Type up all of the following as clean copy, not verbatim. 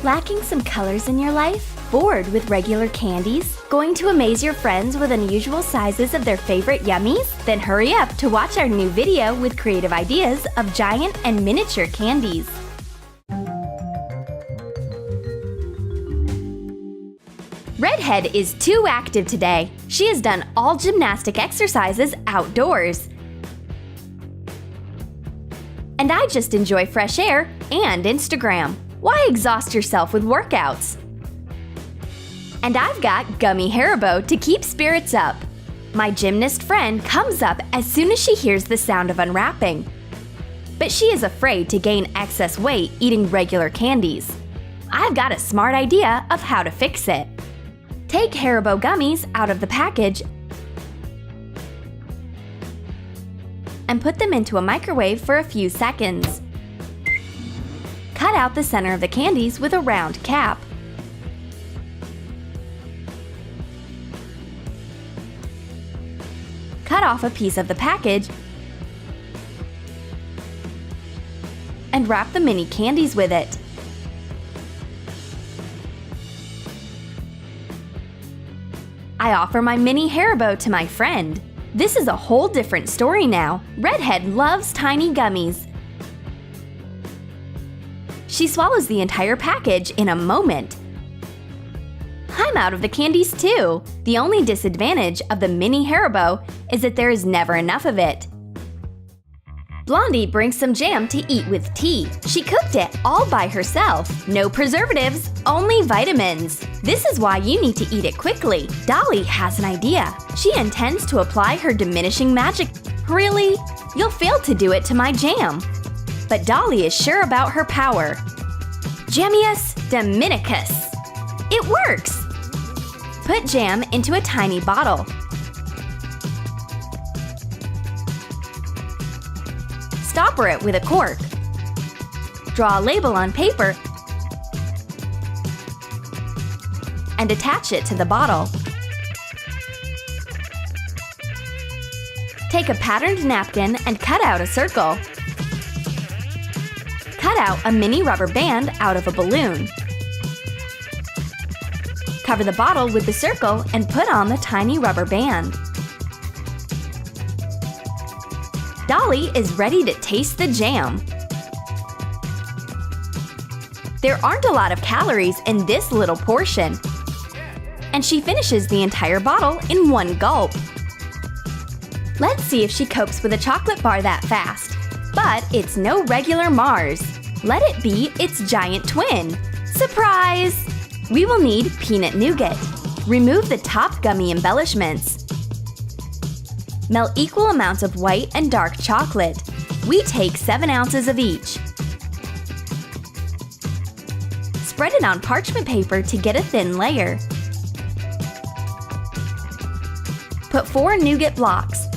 Lacking some colors in your life? Bored with regular candies? Going to amaze your friends with unusual sizes of their favorite yummies? Then hurry up to watch our new video with creative ideas of giant and miniature candies. Redhead is too active today. She has done all gymnastic exercises outdoors. And I just enjoy fresh air and Instagram. Why exhaust yourself with workouts? And I've got gummy Haribo to keep spirits up. My gymnast friend comes up as soon as she hears the sound of unwrapping. But she is afraid to gain excess weight eating regular candies. I've got a smart idea of how to fix it. Take Haribo gummies out of the package and put them into a microwave for a few seconds. Cut out the center of the candies with a round cap. Cut off a piece of the package and wrap the mini candies with it. I offer my mini Haribo to my friend. This is a whole different story now. Redhead loves tiny gummies. She swallows the entire package in a moment. I'm out of the candies too. The only disadvantage of the mini Haribo is that there is never enough of it. Blondie brings some jam to eat with tea. She cooked it all by herself. No preservatives, only vitamins. This is why you need to eat it quickly. Dolly has an idea. She intends to apply her diminishing magic. Really? You'll fail to do it to my jam. But Dolly is sure about her power. Jammius Dominicus. It works! Put jam into a tiny bottle. Stopper it with a cork. Draw a label on paper and attach it to the bottle. Take a patterned napkin and cut out a circle. Cut out a mini rubber band out of a balloon. Cover the bottle with the circle and put on the tiny rubber band. Dolly is ready to taste the jam. There aren't a lot of calories in this little portion, and she finishes the entire bottle in one gulp. Let's see if she copes with a chocolate bar that fast. But it's no regular Mars. Let it be its giant twin. Surprise! We will need peanut nougat. Remove the top gummy embellishments. Melt equal amounts of white and dark chocolate. We take 7 ounces of each. Spread it on parchment paper to get a thin layer. Put 4 nougat blocks.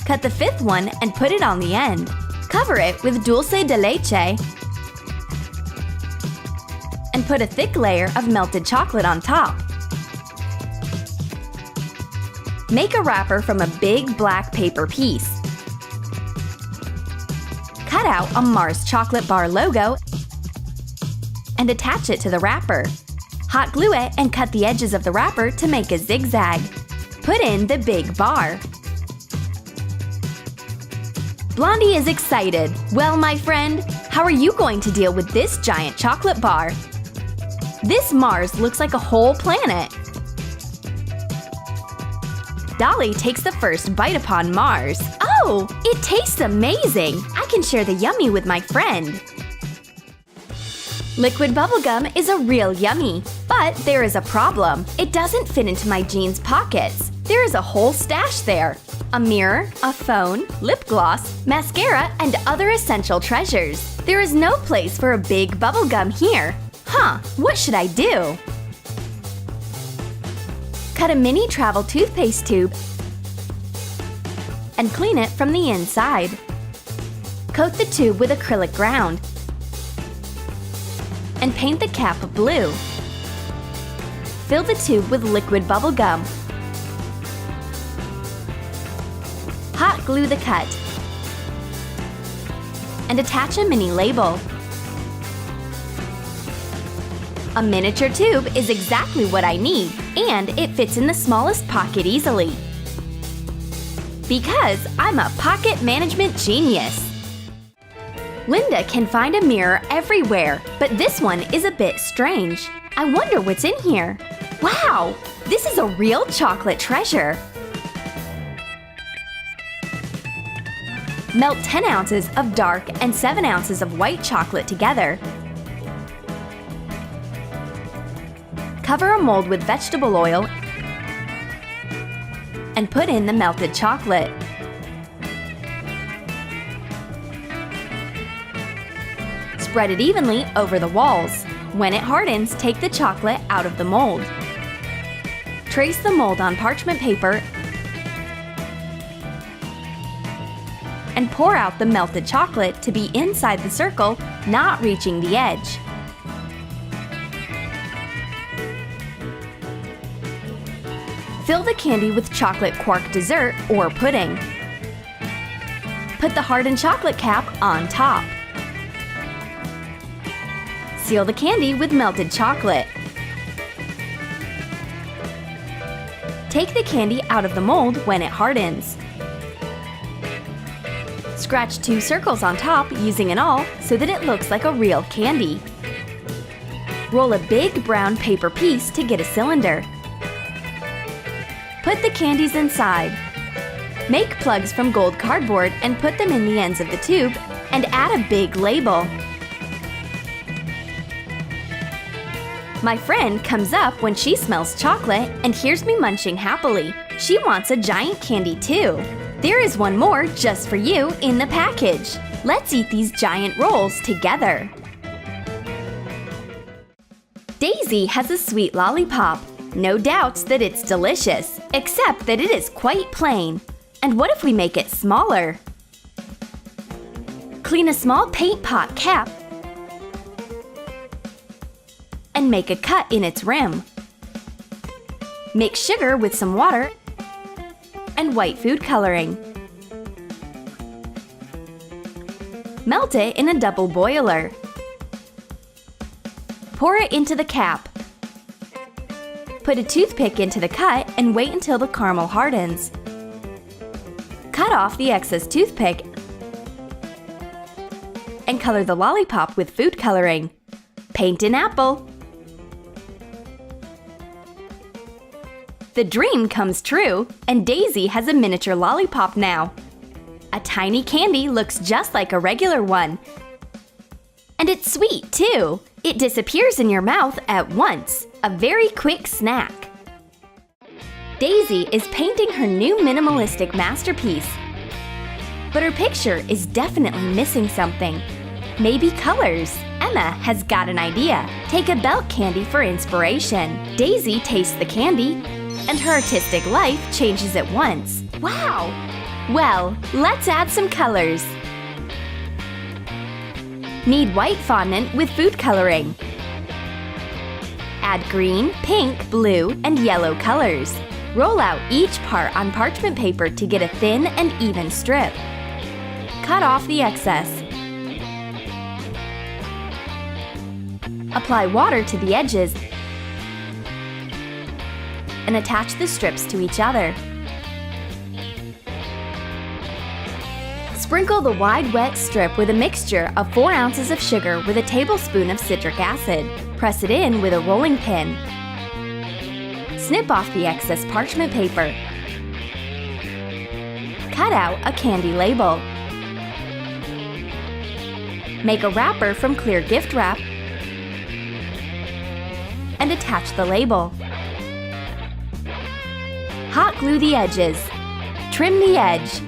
Cut the 5th one and put it on the end. Cover it with dulce de leche and put a thick layer of melted chocolate on top. Make a wrapper from a big black paper piece. Cut out a Mars chocolate bar logo and attach it to the wrapper. Hot glue it and cut the edges of the wrapper to make a zigzag. Put in the big bar. Blondie is excited. Well, my friend, how are you going to deal with this giant chocolate bar? This Mars looks like a whole planet. Dolly takes the first bite upon Mars. Oh, it tastes amazing! I can share the yummy with my friend. Liquid bubblegum is a real yummy, but there is a problem. It doesn't fit into my jeans pockets. There is a whole stash there. A mirror, a phone, lip gloss, mascara, and other essential treasures. There is no place for a big bubblegum here. Huh, what should I do? Cut a mini travel toothpaste tube and clean it from the inside. Coat the tube with acrylic ground and paint the cap blue. Fill the tube with liquid bubblegum. Hot glue the cut. and attach a mini label. A miniature tube is exactly what I need, and it fits in the smallest pocket easily. Because I'm a pocket management genius! Linda can find a mirror everywhere, but this one is a bit strange. I wonder what's in here. Wow! This is a real chocolate treasure! Melt 10 ounces of dark and 7 ounces of white chocolate together. Cover a mold with vegetable oil and put in the melted chocolate. Spread it evenly over the walls. When it hardens, take the chocolate out of the mold. Trace the mold on parchment paper and pour out the melted chocolate to be inside the circle, not reaching the edge. Fill the candy with chocolate quark dessert or pudding. Put the hardened chocolate cap on top. Seal the candy with melted chocolate. Take the candy out of the mold when it hardens. Scratch 2 circles on top using an awl so that it looks like a real candy. Roll a big brown paper piece to get a cylinder. Put the candies inside. Make plugs from gold cardboard and put them in the ends of the tube and add a big label. My friend comes up when she smells chocolate and hears me munching happily. She wants a giant candy too. There is one more just for you in the package. Let's eat these giant rolls together. Daisy has a sweet lollipop. No doubts that it's delicious, except that it is quite plain. And what if we make it smaller? Clean a small paint pot cap and make a cut in its rim. Mix sugar with some water and white food coloring. Melt it in a double boiler. Pour it into the cap. Put a toothpick into the cut and wait until the caramel hardens. Cut off the excess toothpick and color the lollipop with food coloring. Paint an apple. The dream comes true, and Daisy has a miniature lollipop now. A tiny candy looks just like a regular one. And it's sweet, too. It disappears in your mouth at once. A very quick snack. Daisy is painting her new minimalistic masterpiece. But her picture is definitely missing something. Maybe colors. Emma has got an idea. Take a belt candy for inspiration. Daisy tastes the candy, and her artistic life changes at once. Wow! Well, let's add some colors. Knead white fondant with food coloring. Add green, pink, blue, and yellow colors. Roll out each part on parchment paper to get a thin and even strip. Cut off the excess. Apply water to the edges and attach the strips to each other. Sprinkle the wide wet strip with a mixture of 4 ounces of sugar with a tablespoon of citric acid. Press it in with a rolling pin. Snip off the excess parchment paper. Cut out a candy label. Make a wrapper from clear gift wrap and attach the label. Hot glue the edges. Trim the edge.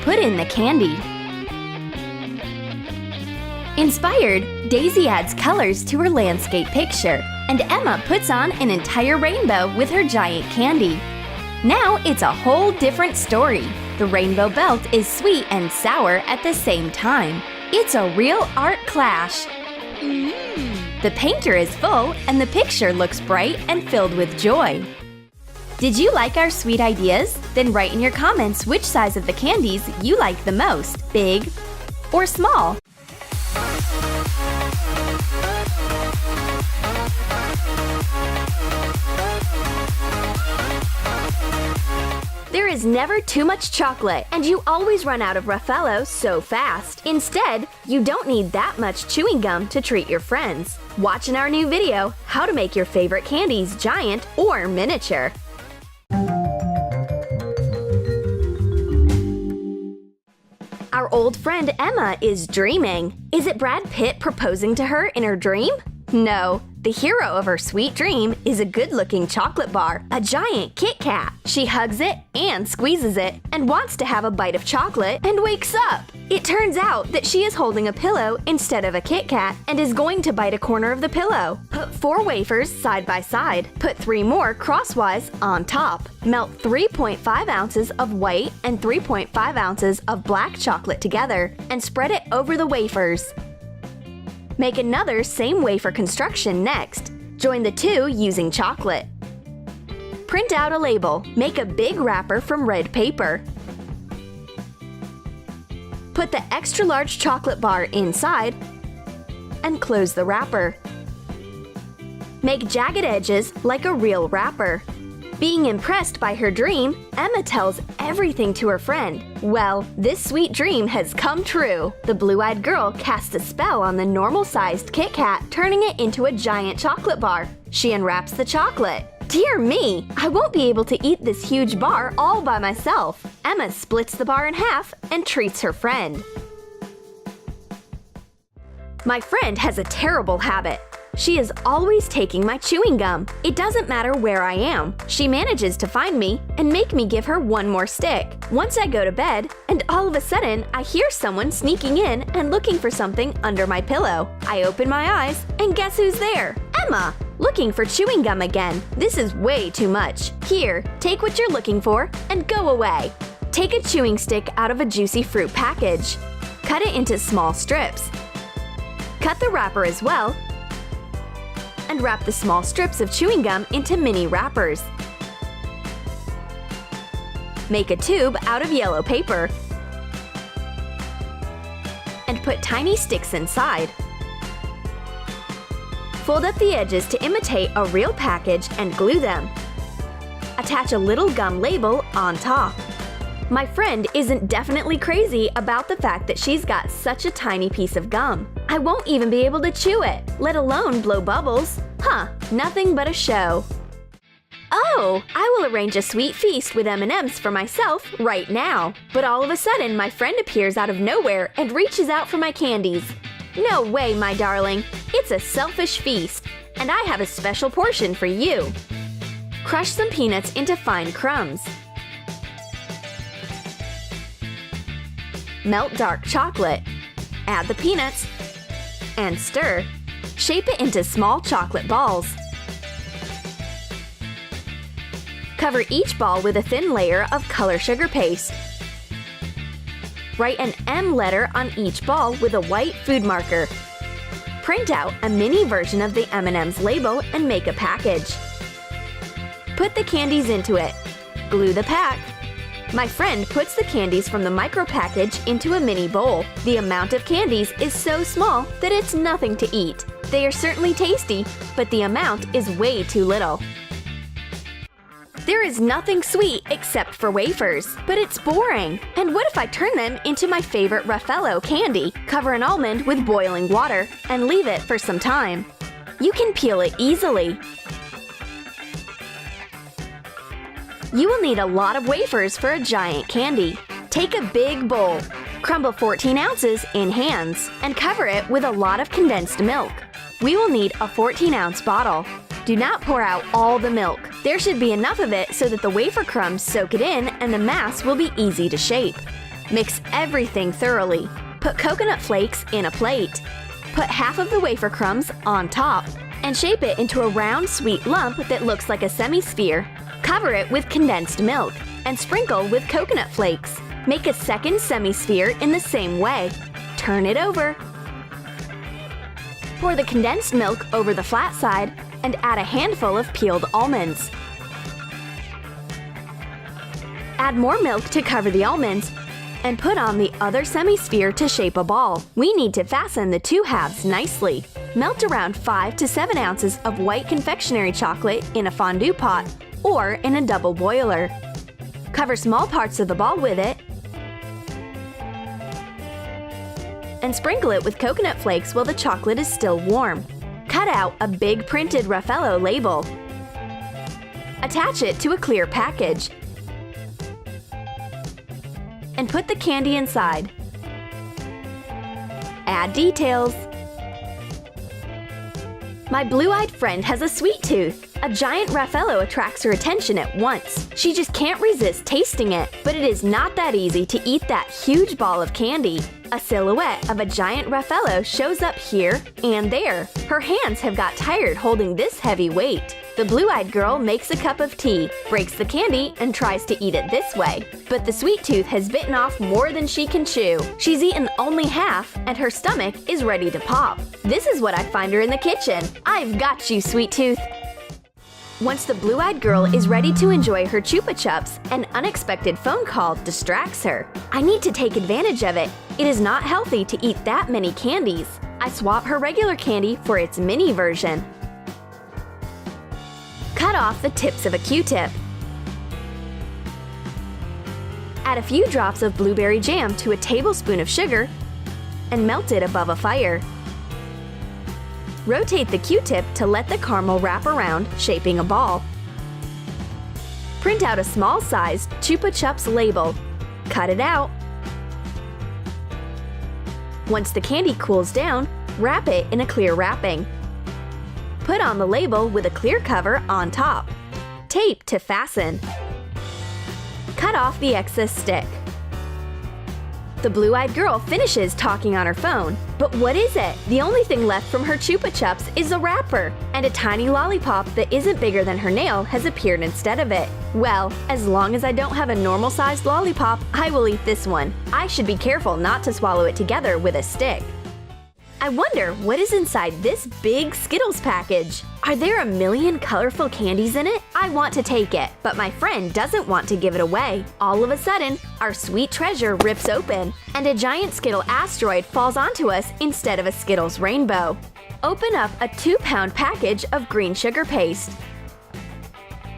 Put in the candy. Inspired, Daisy adds colors to her landscape picture, and Emma puts on an entire rainbow with her giant candy. Now it's a whole different story. The rainbow belt is sweet and sour at the same time. It's a real art clash. The painter is full, and the picture looks bright and filled with joy. Did you like our sweet ideas? Then write in your comments which size of the candies you like the most, big or small. There is never too much chocolate, and you always run out of Raffaello so fast. Instead, you don't need that much chewing gum to treat your friends. Watch in our new video how to make your favorite candies giant or miniature. Our old friend Emma is dreaming. Is it Brad Pitt proposing to her in her dream? No. The hero of her sweet dream is a good-looking chocolate bar, a giant Kit Kat. She hugs it and squeezes it and wants to have a bite of chocolate and wakes up. It turns out that she is holding a pillow instead of a Kit Kat and is going to bite a corner of the pillow. Put 4 wafers side by side. Put 3 more crosswise on top. Melt 3.5 ounces of white and 3.5 ounces of black chocolate together and spread it over the wafers. Make another same wafer construction next. Join the two using chocolate. Print out a label. Make a big wrapper from red paper. Put the extra large chocolate bar inside and close the wrapper. Make jagged edges like a real wrapper. Being impressed by her dream, Emma tells everything to her friend. Well, this sweet dream has come true. The blue-eyed girl casts a spell on the normal-sized Kit Kat, turning it into a giant chocolate bar. She unwraps the chocolate. Dear me, I won't be able to eat this huge bar all by myself. Emma splits the bar in half and treats her friend. My friend has a terrible habit. She is always taking my chewing gum. It doesn't matter where I am. She manages to find me and make me give her one more stick. Once I go to bed, and all of a sudden I hear someone sneaking in and looking for something under my pillow. I open my eyes, and guess who's there? Emma! Looking for chewing gum again. This is way too much. Here, take what you're looking for and go away. Take a chewing stick out of a juicy fruit package. Cut it into small strips. Cut the wrapper as well, and wrap the small strips of chewing gum into mini wrappers. Make a tube out of yellow paper and put tiny sticks inside. Fold up the edges to imitate a real package and glue them. Attach a little gum label on top. My friend isn't definitely crazy about the fact that she's got such a tiny piece of gum. I won't even be able to chew it, let alone blow bubbles. Huh, nothing but a show. Oh, I will arrange a sweet feast with M&Ms for myself right now. But all of a sudden, my friend appears out of nowhere and reaches out for my candies. No way, my darling. It's a selfish feast, and I have a special portion for you. Crush some peanuts into fine crumbs. Melt dark chocolate. Add the peanuts and stir. Shape it into small chocolate balls. Cover each ball with a thin layer of color sugar paste. Write an M letter on each ball with a white food marker. Print out a mini version of the M&M's label and make a package. Put the candies into it. Glue the pack. My friend puts the candies from the micro package into a mini bowl. The amount of candies is so small that it's nothing to eat. They are certainly tasty, but the amount is way too little. There is nothing sweet except for wafers, but it's boring. And what if I turn them into my favorite Raffaello candy? Cover an almond with boiling water and leave it for some time. You can peel it easily. You will need a lot of wafers for a giant candy. Take a big bowl. Crumble 14 ounces in hands and cover it with a lot of condensed milk. We will need a 14-ounce bottle. Do not pour out all the milk. There should be enough of it so that the wafer crumbs soak it in and the mass will be easy to shape. Mix everything thoroughly. Put coconut flakes in a plate. Put half of the wafer crumbs on top and shape it into a round, sweet lump that looks like a semi-sphere. Cover it with condensed milk and sprinkle with coconut flakes. Make a second semi-sphere in the same way. Turn it over. Pour the condensed milk over the flat side and add a handful of peeled almonds. Add more milk to cover the almonds and put on the other semi-sphere to shape a ball. We need to fasten the two halves nicely. Melt around 5 to 7 ounces of white confectionery chocolate in a fondue pot or in a double boiler. Cover small parts of the ball with it and sprinkle it with coconut flakes while the chocolate is still warm. Cut out a big printed Raffaello label. Attach it to a clear package and put the candy inside. Add details. My blue-eyed friend has a sweet tooth. A giant Raffaello attracts her attention at once. She just can't resist tasting it. But it is not that easy to eat that huge ball of candy. A silhouette of a giant Raffaello shows up here and there. Her hands have got tired holding this heavy weight. The blue-eyed girl makes a cup of tea, breaks the candy, and tries to eat it this way. But the sweet tooth has bitten off more than she can chew. She's eaten only half, and her stomach is ready to pop. This is what I find her in the kitchen. I've got you, sweet tooth. Once the blue-eyed girl is ready to enjoy her Chupa Chups, an unexpected phone call distracts her. I need to take advantage of it. It is not healthy to eat that many candies. I swap her regular candy for its mini version. Cut off the tips of a Q-tip. Add a few drops of blueberry jam to a tablespoon of sugar and melt it above a fire. Rotate the Q-tip to let the caramel wrap around, shaping a ball. Print out a small-sized Chupa Chups label. Cut it out. Once the candy cools down, wrap it in a clear wrapping. Put on the label with a clear cover on top. Tape to fasten. Cut off the excess stick. The blue-eyed girl finishes talking on her phone. But what is it? The only thing left from her Chupa Chups is a wrapper, and a tiny lollipop that isn't bigger than her nail has appeared instead of it. Well, as long as I don't have a normal-sized lollipop, I will eat this one. I should be careful not to swallow it together with a stick. I wonder what is inside this big Skittles package. Are there a million colorful candies in it? I want to take it, but my friend doesn't want to give it away. All of a sudden, our sweet treasure rips open, and a giant Skittle asteroid falls onto us instead of a Skittles rainbow. Open up a 2-pound package of green sugar paste.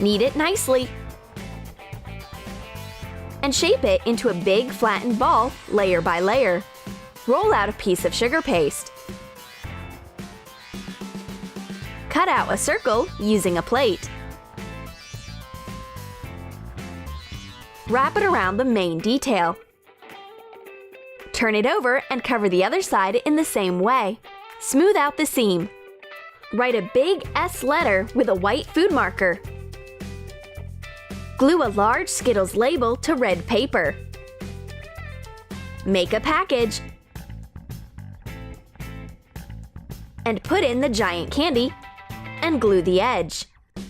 Knead it nicely and shape it into a big flattened ball layer by layer. Roll out a piece of sugar paste. Cut out a circle using a plate. Wrap it around the main detail. Turn it over and cover the other side in the same way. Smooth out the seam. Write a big S letter with a white food marker. Glue a large Skittles label to red paper. Make a package and put in the giant candy and glue the edge.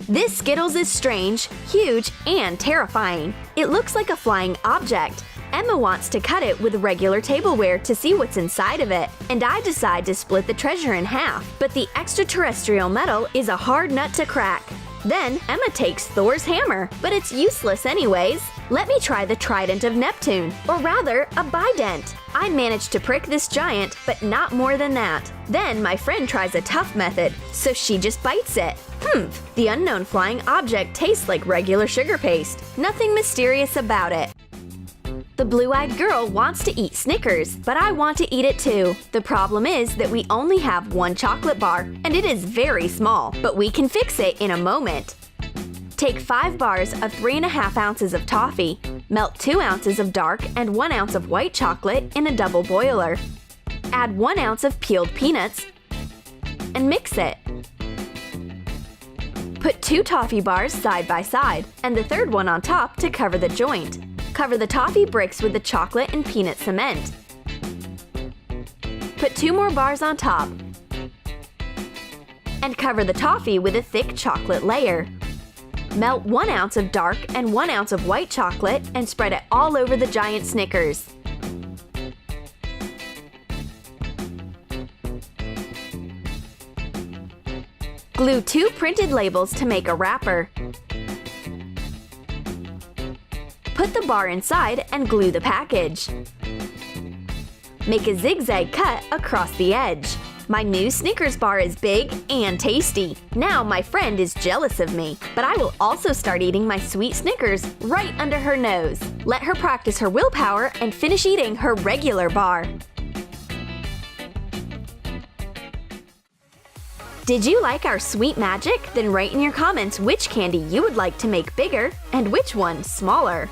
This Skittles is strange, huge, and terrifying. It looks like a flying object. Emma wants to cut it with regular tableware to see what's inside of it, and I decide to split the treasure in half. But the extraterrestrial metal is a hard nut to crack. Then Emma takes Thor's hammer, but it's useless anyways. Let me try the trident of Neptune, or rather, a bident. I managed to prick this giant, but not more than that. Then my friend tries a tough method, so she just bites it. The unknown flying object tastes like regular sugar paste. Nothing mysterious about it. The blue-eyed girl wants to eat Snickers, but I want to eat it too. The problem is that we only have one chocolate bar, and it is very small, but we can fix it in a moment. Take 5 bars of 3½ ounces of toffee, melt 2 ounces of dark and 1 ounce of white chocolate in a double boiler. Add 1 ounce of peeled peanuts and mix it. Put 2 toffee bars side by side, and the third one on top to cover the joint. Cover the toffee bricks with the chocolate and peanut cement. Put 2 more bars on top and cover the toffee with a thick chocolate layer. Melt 1 ounce of dark and 1 ounce of white chocolate and spread it all over the giant Snickers. Glue 2 printed labels to make a wrapper. Put the bar inside and glue the package. Make a zigzag cut across the edge. My new Snickers bar is big and tasty. Now my friend is jealous of me, but I will also start eating my sweet Snickers right under her nose. Let her practice her willpower and finish eating her regular bar. Did you like our sweet magic? Then write in your comments which candy you would like to make bigger and which one smaller.